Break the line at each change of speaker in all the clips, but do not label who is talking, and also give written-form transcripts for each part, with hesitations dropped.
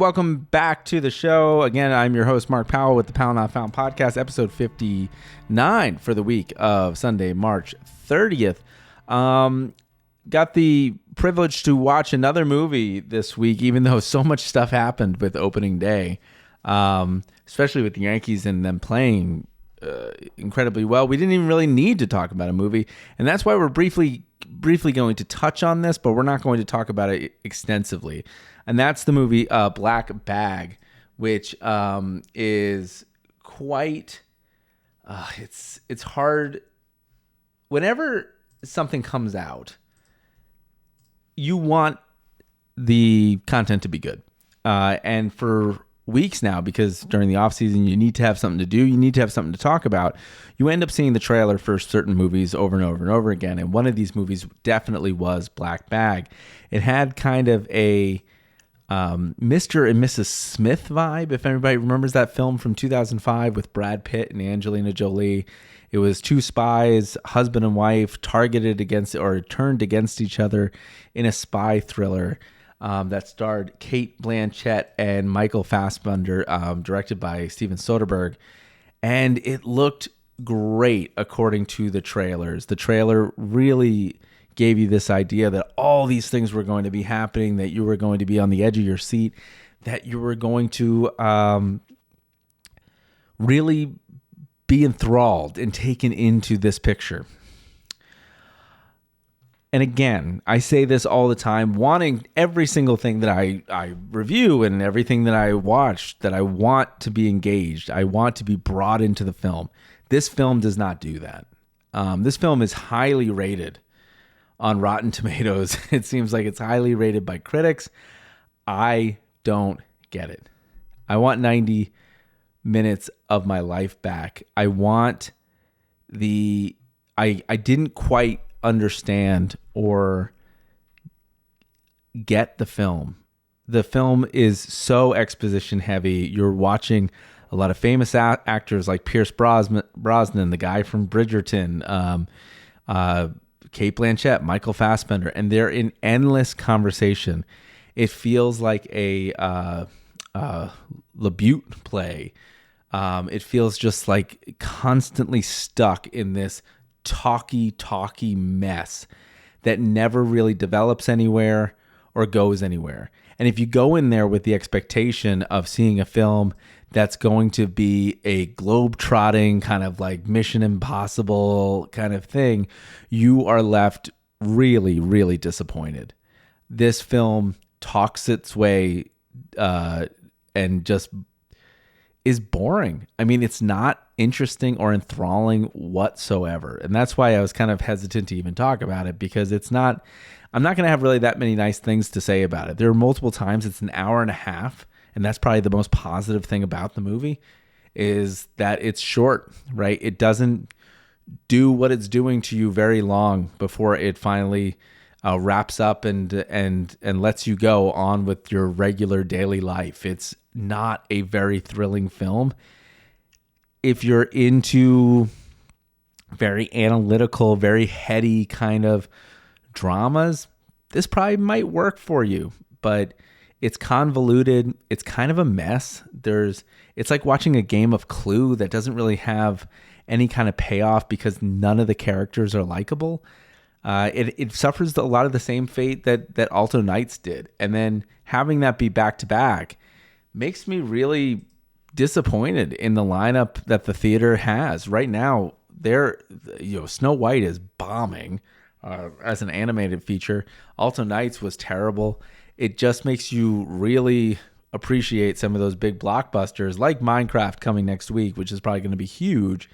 Welcome back to the show. Again, I'm your host, Mark Powell, with the Powell Not Found podcast, episode 59 for the week of Sunday, March 30th. Got the privilege to watch another movie this week, even though so much stuff happened with opening day, especially with the Yankees and them playing incredibly well. We didn't even really need to talk about a movie, and that's why we're briefly going to touch on this, but we're not going to talk about it extensively. And that's the movie Black Bag, which is quite it's hard. Whenever something comes out, you want the content to be good, and for weeks now, because during the off season you need to have something to do, you need to have something to talk about, you end up seeing the trailer for certain movies over and over and over again. And one of these movies definitely was Black Bag. It had kind of a Mr. and Mrs. Smith vibe, if anybody remembers that film from 2005 with Brad Pitt and Angelina Jolie. It was two spies, husband and wife, turned against each other in a spy thriller that starred Cate Blanchett and Michael Fassbender, directed by Steven Soderbergh. And it looked great according to the trailers. The trailer really gave you this idea that all these things were going to be happening, that you were going to be on the edge of your seat, that you were going to really be enthralled and taken into this picture. And again, I say this all the time, wanting every single thing that I review and everything that I watch, that I want to be engaged. I want to be brought into the film. This film does not do that. This film is highly rated on Rotten Tomatoes. It seems like it's highly rated by critics. I don't get it. I want 90 minutes of my life back. I want I didn't quite understand or get the film. The film is so exposition heavy. You're watching a lot of famous actors like Pierce Brosnan, the guy from Bridgerton, Cate Blanchett, Michael Fassbender, and they're in endless conversation. It feels like a LaBute play. It feels just like constantly stuck in this talky mess that never really develops anywhere or goes anywhere. And if you go in there with the expectation of seeing a film that's going to be a globe-trotting kind of like Mission Impossible kind of thing, you are left really, really disappointed. This film talks its way and just is boring. I mean, it's not interesting or enthralling whatsoever. And that's why I was kind of hesitant to even talk about it, because I'm not going to have really that many nice things to say about it. There are multiple times, it's an hour and a half, and that's probably the most positive thing about the movie, is that it's short, right? It doesn't do what it's doing to you very long before it finally wraps up and lets you go on with your regular daily life. It's not a very thrilling film. If you're into very analytical, very heady kind of dramas, this probably might work for you, but it's convoluted. It's kind of a mess. It's like watching a game of Clue that doesn't really have any kind of payoff because none of the characters are likable. It suffers a lot of the same fate that Alto Knights did. And then having that be back to back makes me really disappointed in the lineup that the theater has right now. Snow White is bombing as an animated feature. Alto Knights was terrible. It just makes you really appreciate some of those big blockbusters like Minecraft coming next week, which is probably going to be huge,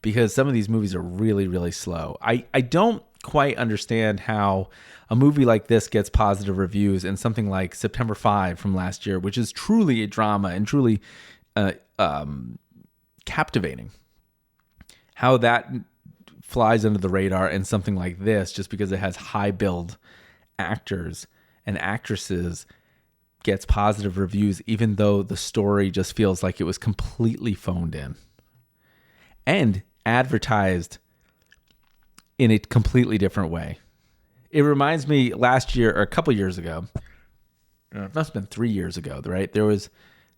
because some of these movies are really, really slow. I don't quite understand how a movie like this gets positive reviews and something like September 5 from last year, which is truly a drama and truly captivating, how that flies under the radar, and something like this, just because it has high build actors and actresses, gets positive reviews, even though the story just feels like it was completely phoned in and advertised in a completely different way. It reminds me last year, or a couple years ago, it must have been 3 years ago, right? There was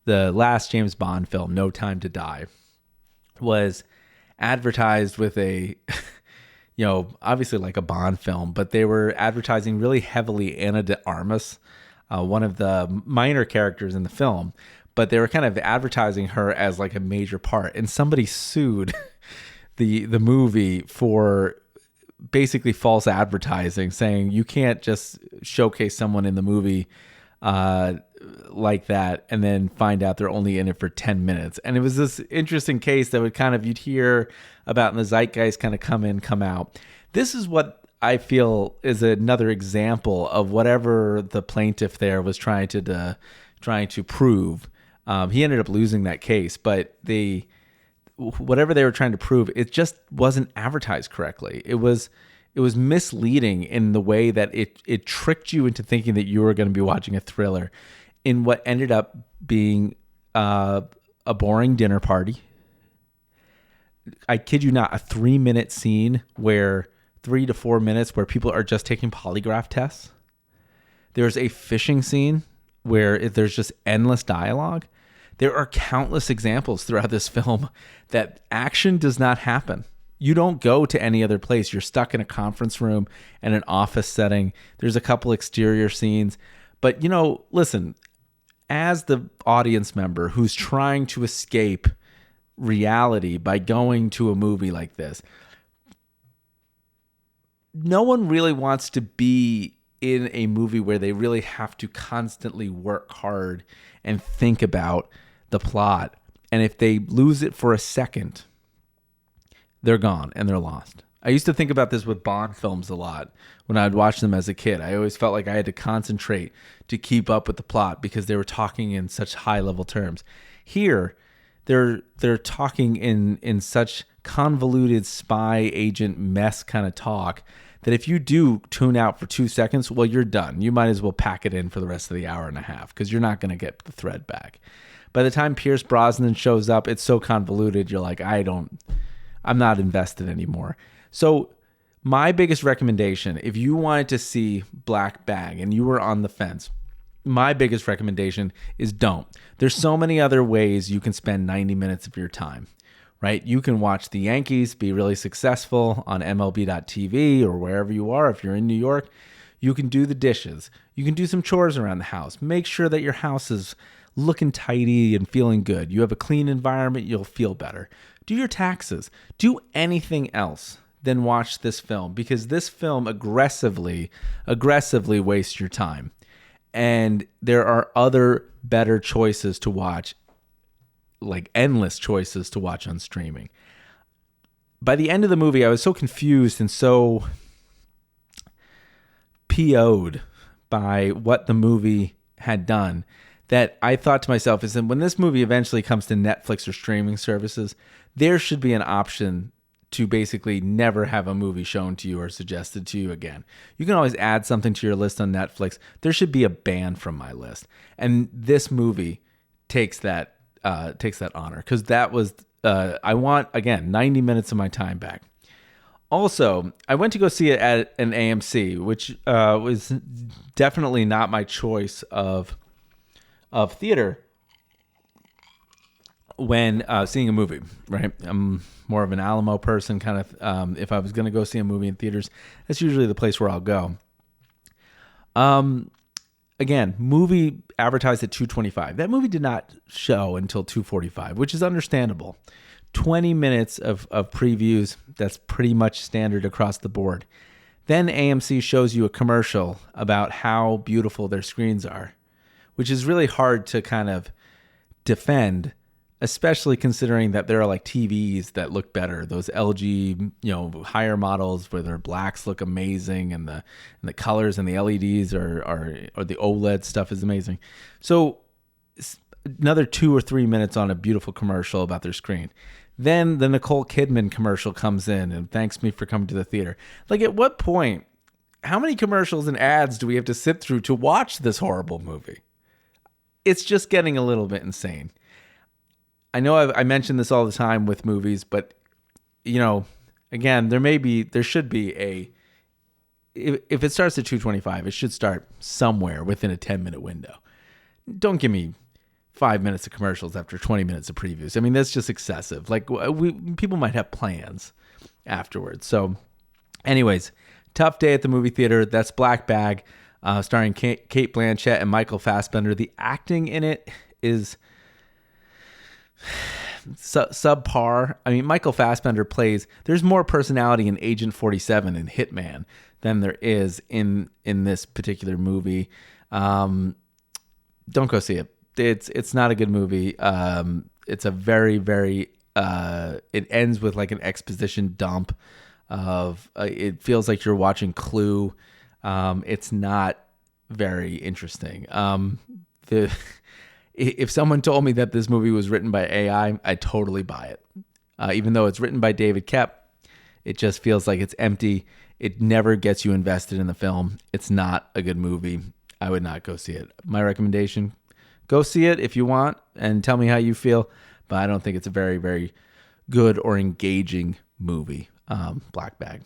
the last James Bond film, No Time to Die, was advertised with a, obviously like a Bond film, but they were advertising really heavily Ana de Armas, one of the minor characters in the film, but they were kind of advertising her as like a major part. And somebody sued the movie for basically false advertising, saying you can't just showcase someone in the movie like that and then find out they're only in it for 10 minutes. And it was this interesting case that would kind of, you'd hear about in the zeitgeist, kind of come in, come out. This is what I feel is another example of whatever the plaintiff there was trying to prove. He ended up losing that case, but whatever they were trying to prove, it just wasn't advertised correctly. It was misleading in the way that it tricked you into thinking that you were going to be watching a thriller in what ended up being a boring dinner party. I kid you not, a 3-minute scene 3 to 4 minutes where people are just taking polygraph tests. There's a fishing scene where there's just endless dialogue. There are countless examples throughout this film that action does not happen. You don't go to any other place. You're stuck in a conference room and an office setting. There's a couple exterior scenes. But, listen, as the audience member who's trying to escape reality by going to a movie like this, no one really wants to be in a movie where they really have to constantly work hard and think about the plot. And if they lose it for a second, they're gone and they're lost. I used to think about this with Bond films a lot when I'd watch them as a kid. I always felt like I had to concentrate to keep up with the plot because they were talking in such high level terms. Here, they're talking in such convoluted spy agent mess kind of talk that if you do tune out for 2 seconds, well, you're done. You might as well pack it in for the rest of the hour and a half because you're not going to get the thread back. By the time Pierce Brosnan shows up, it's so convoluted, you're like, I'm not invested anymore. So my biggest recommendation, if you wanted to see Black Bag and you were on the fence, my biggest recommendation is don't. There's so many other ways you can spend 90 minutes of your time, right? You can watch the Yankees be really successful on MLB.TV or wherever you are. If you're in New York, you can do the dishes. You can do some chores around the house. Make sure that your house is looking tidy and feeling good. You have a clean environment, you'll feel better. Do your taxes. Do anything else than watch this film, because this film aggressively wastes your time. And there are other better choices to watch, like endless choices to watch on streaming. By the end of the movie, I was so confused and so PO'd by what the movie had done that I thought to myself, is that when this movie eventually comes to Netflix or streaming services, there should be an option to basically never have a movie shown to you or suggested to you again. You can always add something to your list on Netflix. There should be a ban from my list. And this movie takes that honor, because that was, I want, again, 90 minutes of my time back. Also, I went to go see it at an AMC, which was definitely not my choice of theater when seeing a movie, right? I'm more of an Alamo person, kind of. If I was going to go see a movie in theaters, that's usually the place where I'll go. Again, movie advertised at $225. That movie did not show until $245, which is understandable. 20 minutes of previews, that's pretty much standard across the board. Then AMC shows you a commercial about how beautiful their screens are, which is really hard to kind of defend, especially considering that there are like TVs that look better. Those LG, higher models where their blacks look amazing, and the colors and the LEDs or the OLED stuff is amazing. So another 2 or 3 minutes on a beautiful commercial about their screen. Then the Nicole Kidman commercial comes in and thanks me for coming to the theater. Like, at what point, how many commercials and ads do we have to sit through to watch this horrible movie? It's just getting a little bit insane. I know I mention this all the time with movies, but, again, there should be if it starts at $225, it should start somewhere within a 10-minute window. don't give me 5 minutes of commercials after 20 minutes of previews. I mean, that's just excessive. Like people might have plans afterwards. So anyways, tough day at the movie theater. That's Black Bag, starring Kate Blanchett and Michael Fassbender. The acting in it is subpar. I mean, Michael Fassbender there's more personality in Agent 47 and Hitman than there is in this particular movie. Don't go see it. It's not a good movie. It's a very, very, it ends with like an exposition dump of, it feels like you're watching Clue. It's not very interesting. If someone told me that this movie was written by AI, I'd totally buy it. Even though it's written by David Koepp, it just feels like it's empty. It never gets you invested in the film. It's not a good movie. I would not go see it. My recommendation, go see it if you want and tell me how you feel. But I don't think it's a very, very good or engaging movie. Black Bag.